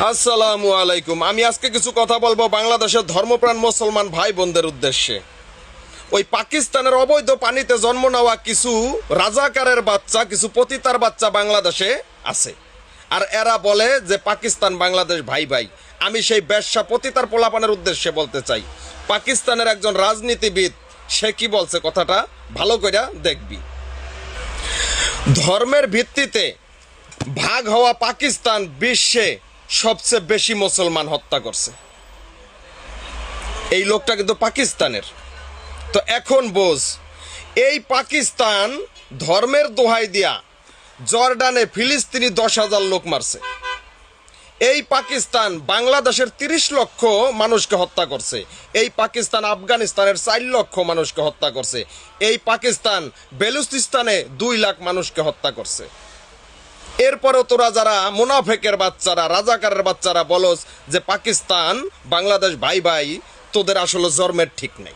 আসসালামু আলাইকুম। আমি আজকে কিছু কথা বলবো বাংলাদেশের ধর্মপ্রাণ মুসলমান ভাই বোনদের উদ্দেশ্যে। ওই পাকিস্তানের অবৈধ পানিতে জন্ম নেওয়া কিছু রাজাকারের বাচ্চা, কিছু পতিতার বাচ্চা বাংলাদেশে আছে, আর এরা বলে যে পাকিস্তান বাংলাদেশ ভাই ভাই। আমি সেই বেশ্যা পতিতার পোলাপানের উদ্দেশ্যে বলতে চাই, পাকিস্তানের একজন রাজনীতিবিদ সে কি বলছে কথাটা ভালো করে দেখবি। ধর্মের ভিত্তিতে ভাগ হওয়া পাকিস্তান বিশ্বে সবচেয়ে বেশি মুসলমান হত্যা করছে। এই লোকটা কিন্তু পাকিস্তানের। তো এখন বোঝ, এই পাকিস্তান ধর্মের দোহাই দিয়া জর্ডানে ফিলিস্তিনি 10,000 লোক মারছে। এই পাকিস্তান বাংলাদেশের 30 লক্ষ মানুষকে হত্যা করছে। এই পাকিস্তান আফগানিস্তানের 4 লক্ষ মানুষকে হত্যা করছে। এই পাকিস্তান বেলুচিস্তানে 2 লাখ মানুষকে হত্যা করছে। এরপরও তোরা যারা মুনাফেকের বাচ্চারা, রাজাকারের বাচ্চারা বলস যে পাকিস্তান বাংলাদেশ ভাই ভাই, তোদের আসলে জন্মের ঠিক নেই।